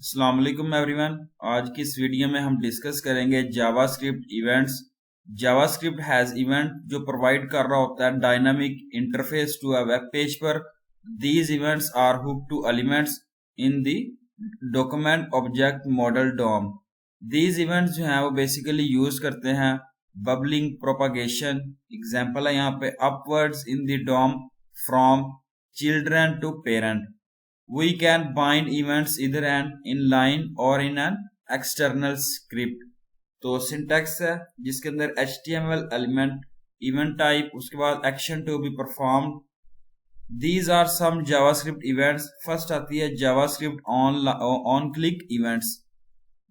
अस्सलाम वालेकुम एवरीवन। आज की इस वीडियो में हम डिस्कस करेंगे JavaScript events. JavaScript has event जो प्रोवाइड कर रहा होता है dynamic interface to a web page पर। These events are hook to elements in the document object model DOM. These events जो हैं वो बेसिकली यूज करते हैं बबलिंग प्रोपागेशन। एग्जाम्पल है यहाँ पे upwards in the DOM from children to parent. We can bind events either an inline or in an external script। तो syntax है जिसके अंदर HTML एलिमेंट, इवेंट टाइप, उसके बाद action to be performed. These are some JavaScript events। First आती है JavaScript on click events।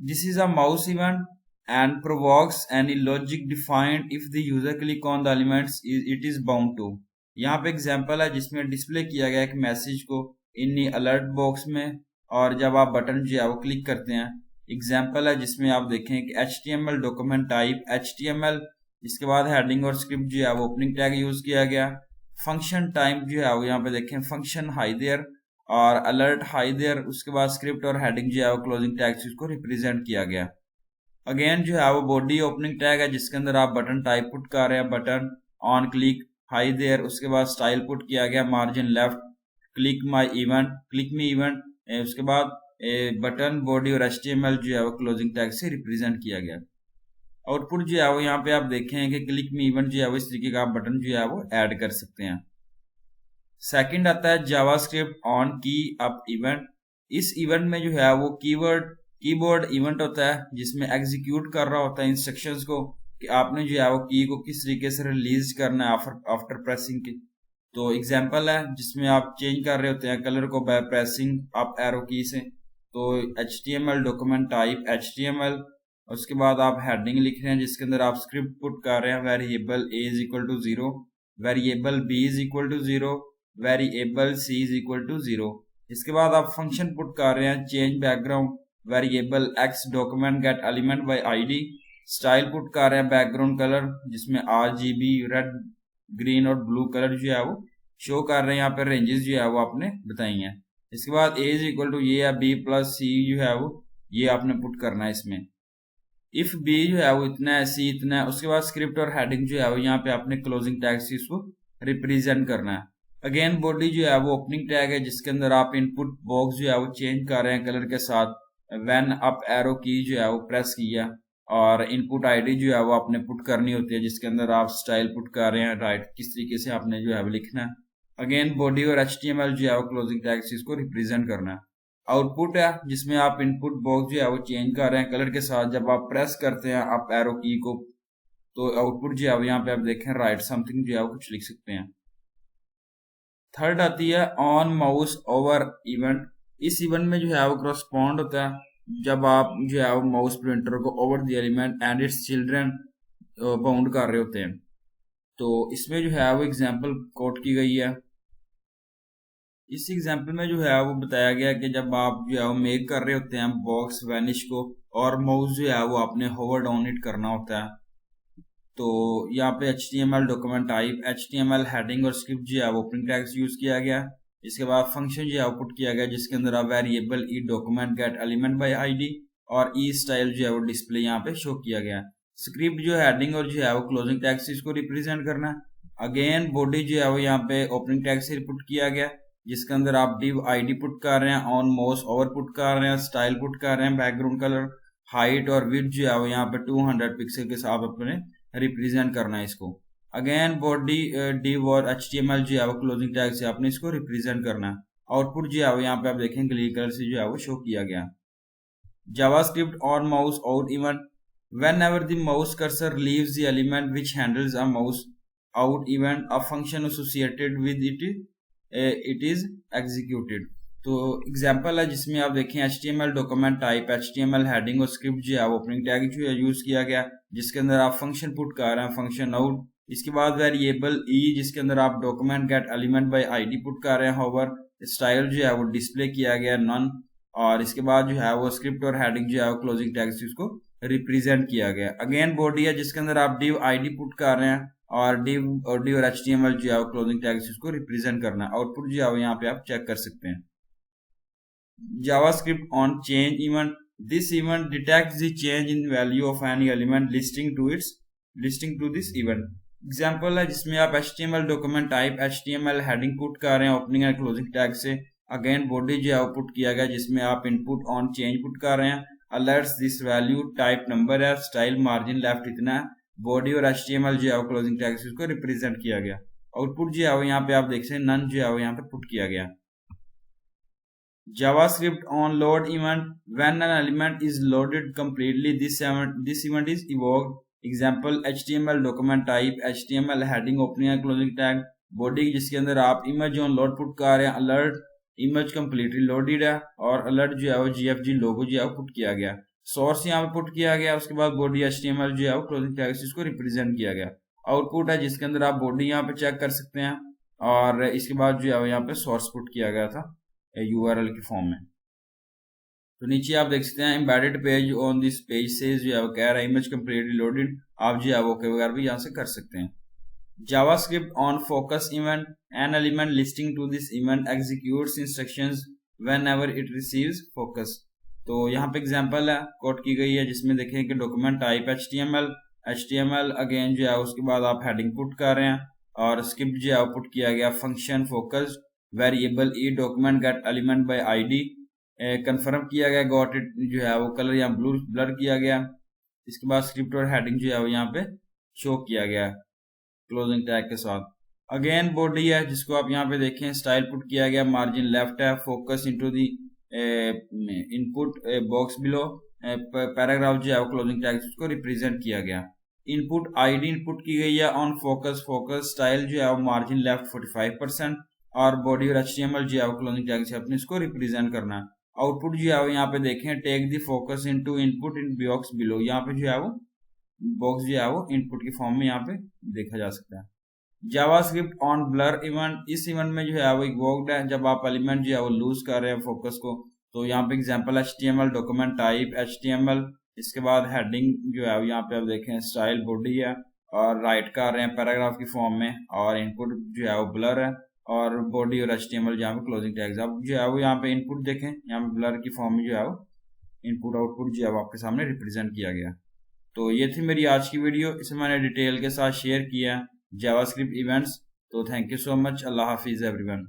This is a mouse event and provokes any logic defined if the user click on the elements it is bound to। यहाँ पे example है जिसमें display किया गया एक message को इन अलर्ट बॉक्स में, और जब आप बटन जो है वो क्लिक करते हैं। एग्जाम्पल है जिसमें आप देखें कि HTML डॉक्यूमेंट टाइप HTML, इसके बाद हेडिंग और स्क्रिप्ट जो है वो ओपनिंग टैग यूज किया गया। फंक्शन टाइप जो है वो यहाँ पे देखें फंक्शन हाई देयर और अलर्ट हाई देयर, उसके बाद स्क्रिप्ट और हेडिंग जो है वो क्लोजिंग टैग से उसको रिप्रेजेंट किया गया। अगेन जो है वो बॉडी ओपनिंग टैग है जिसके अंदर आप बटन टाइप पुट कर रहे हैं, button on click hi there, उसके बाद स्टाइल पुट किया गया margin left, click my event, click me event, उसके बाद बटन बॉडी और HTML जो है वो क्लोजिंग टैग से रिप्रेजेंट किया गया। आउटपुट जो है वो यहाँ पे आप देखें कि क्लिक मी इवेंट जो है वो इस तरीके का आप बटन जो है वो ऐड कर सकते हैं। सेकंड आता है जावास्क्रिप्ट ऑन की अप इवेंट। इस इवेंट में जो है वो कीबोर्ड इवेंट होता है जिसमें एग्जीक्यूट कर रहा होता है इंस्ट्रक्शंस को कि आपने जो है वो की को किस तरीके से रिलीज करना है आफ्टर प्रेसिंग के। तो एग्जाम्पल है जिसमें आप चेंज कर रहे होते हैं कलर को बाय प्रेसिंग अप एरो की से। तो HTML डॉक्यूमेंट टाइप HTML, उसके बाद आप हेडिंग लिख रहे हैं जिसके अंदर आप स्क्रिप्ट पुट कर रहे हैं variable a is equal to 0, variable b is equal to 0, variable c is equal to 0। इसके बाद आप फंक्शन पुट कर रहे हैं change background, variable x document get element by ID, style put कर रहे हैं बैकग्राउंड कलर जिसमें RGB रेड ग्रीन और ब्लू कलर जो है वो शो कर रहे हैं। यहाँ पे रेंजेस जो है वो आपने बताई हैं। इसके बाद a इज इक्वल टू ये है b प्लस c जो है वो ये आपने पुट करना है इसमें। इफ b जो है वो इतना है c इतना है, उसके बाद स्क्रिप्ट और हेडिंग जो है वो यहाँ पे आपने क्लोजिंग टैग से इसको रिप्रेजेंट करना है। अगेन बॉडी जो है वो ओपनिंग टैग है जिसके अंदर आप इनपुट बॉक्स जो है वो चेंज कर रहे हैं कलर के साथ, व्हेन अप एरो की जो है वो प्रेस किया, और इनपुट आईडी जो है वो आपने पुट करनी होती है जिसके अंदर आप स्टाइल पुट कर रहे हैं राइट किस तरीके से आपने जो है वो लिखना है। अगेन बॉडी और HTML जो है वो क्लोजिंग टैग से इसको रिप्रेजेंट करना है। आउटपुट है जिसमें आप इनपुट बॉक्स जो है वो चेंज कर रहे हैं कलर के साथ, जब आप प्रेस करते हैं अप एरो की को तो आउटपुट जो है वो यहाँ पे आप देखें राइट समथिंग जो है वो कुछ लिख सकते हैं। थर्ड आती है ऑन माउस ओवर इवेंट। इस इवेंट में जो है वो करस्पॉन्ड होता है जब आप जो है वो माउस प्रिंटर को over the element and it's children bound कर रहे होते हैं। तो इसमें जो है वो एग्जांपल कोट की गई है। इस एग्जांपल में जो है वो बताया गया कि जब आप जो है वो मेक कर रहे होते हैं बॉक्स वैनिश को और माउस जो है वो आपने होवर डाउन इट करना होता है। तो यहाँ पे HTML document type HTML heading और स्क्रिप्ट जो है वो ओपनिंग टैग्स यूज किया गया। इसके बाद फंक्शन जो है आउटपुट किया गया जिसके अंदर आप variable E document get element by ID और ई स्टाइल जो है वो डिस्प्ले यहाँ पे शो किया गया। स्क्रिप्ट जो हेडिंग और जो है वो क्लोजिंग टैग से इसको रिप्रेजेंट करना है। अगेन बॉडी जो है वो यहाँ पे ओपनिंग टैग से पुट किया गया जिसके अंदर आप div ID पुट कर रहे हैं, ऑन माउस ओवर पुट कर रहे हैं, स्टाइल पुट कर रहे हैं, बैकग्राउंड कलर हाइट और विड्थ जो है वो यहाँ पे 200 पिक्सल के साथ अपने रिप्रेजेंट करना है इसको। अगेन बॉडी div और HTML जो है वो क्लोजिंग टैग से आपने इसको रिप्रेजेंट करना है। आउटपुट जो है वो यहाँ पे आप देखें ग्रीन कलर से जो है वो शो किया गया। JavaScript on mouse out event. whenever the mouse cursor leaves the element which handles a mouse out event, a function associated with it is executed। तो एग्जाम्पल है जिसमें आप देखें HTML document type HTML heading और script जो है वो opening tag जो है यूज किया गया जिसके अंदर आप फंक्शन पुट कर रहे हैं फंक्शन आउट। इसके बाद वेरिएबल ई जिसके अंदर आप document get element by ID put कर रहे हैं होवर, स्टाइल जो है वो डिस्प्ले किया गया नन, और इसके बाद जो है वो स्क्रिप्ट और हेडिंग जो है वो क्लोजिंग टैग से उसको रिप्रेजेंट किया गया। अगेन बॉडी है जिसके अंदर आप div ID पुट कर रहे हैं और div और HTML जो है क्लोजिंग टैग से उसको रिप्रेजेंट करना है। आउटपुट जो है यहाँ पे आप चेक कर सकते हैं। JavaScript on change event. This event detects the change in value of any element listing to this event. Example है जिसमें आप HTML document type HTML heading put कर रहे हैं ओपनिंग एंड क्लोजिंग टैग से। अगेन बॉडी जो है output किया गया जिसमें आप इनपुट ऑन चेंज पुट कर रहे हैं। Alerts this value type number है, स्टाइल मार्जिन लेफ्ट इतना है। बॉडी और HTML जो है क्लोजिंग टैग से उसको रिप्रेजेंट किया गया। आउटपुट जो है यहाँ पे आप देख सकते हैं नन जो है यहाँ पे पुट किया गया। JavaScript on load event. When an element is loaded completely, this event is evoked. Example HTML document type HTML heading opening and closing tag body जिसके अंदर आप image on load पुट कर रहे हैं। alert image completely loaded है और alert जो है वो GFG logo जो है वो पुट किया गया। source यहाँ पे पुट किया गया। उसके बाद body HTML जो है वो closing tag से इसको रिप्रेजेंट किया गया। आउटपुट है जिसके अंदर आप body यहाँ पे चेक कर सकते हैं और इसके बाद जो है यहाँ पे source पुट किया गया था URL के फॉर्म में। तो नीचे आप देख सकते हैं embedded page on this page से जो है वो कह रहा है इमेज कंप्लीटली लोडेड। आप जो है वो वगैरह भी यहाँ से कर सकते हैं। JavaScript on focus event. An element listing to this event executes instructions whenever it receives focus. तो यहाँ पे एग्जांपल है कोड की गई है जिसमें देखें कि डॉक्यूमेंट टाइप HTML अगेन जो है उसके बाद आप हेडिंग पुट कर रहे हैं और स्क्रिप्ट जो है पुट किया गया function focus variable E document get element by ID confirm किया गया। गॉट इट जो है वो कलर यहाँ ब्लर किया गया। इसके बाद स्क्रिप्ट और हेडिंग जो है वो यहाँ पे शो किया गया क्लोजिंग टैग के साथ। अगेन बॉडी है जिसको आप यहाँ पे देखें स्टाइल पुट किया गया, मार्जिन लेफ्ट है, focus into the input box below, paragraph जो है वो क्लोजिंग टैग को रिप्रेजेंट किया गया। इनपुट ID इनपुट की गई है ऑन फोकस स्टाइल जो है वो मार्जिन लेफ्ट 45% और बॉडी और HTML जो है वो क्लोजिंग टैग से अपने इसको रिप्रेजेंट करना है। आउटपुट जो है वो यहाँ पे देखें take the focus into input in box below. यहाँ पे जो है वो बॉक्स जो है वो इनपुट के फॉर्म में यहाँ पे देखा जा सकता है। JavaScript on blur event. इस इवेंट में जो है वो इवोक्ड है जब आप एलिमेंट जो है वो लूज कर रहे हैं फोकस को। तो यहाँ पे example HTML document type HTML, इसके बाद हेडिंग जो है यहाँ पे आप देखें स्टाइल बॉडी है और राइट कर रहे हैं पैराग्राफ की फॉर्म में और इनपुट जो है वो ब्लर है और बॉडी और HTML जहाँ पे क्लोजिंग टैग्स। अब जो है वो यहाँ पे इनपुट देखें यहाँ पे ब्लर की फॉर्म में जो है वो इनपुट आउटपुट जो है वो आपके सामने रिप्रेजेंट किया गया। तो ये थी मेरी आज की वीडियो, इसे मैंने डिटेल के साथ शेयर किया JavaScript इवेंट्स। तो thank you so much. Allah Hafiz everyone.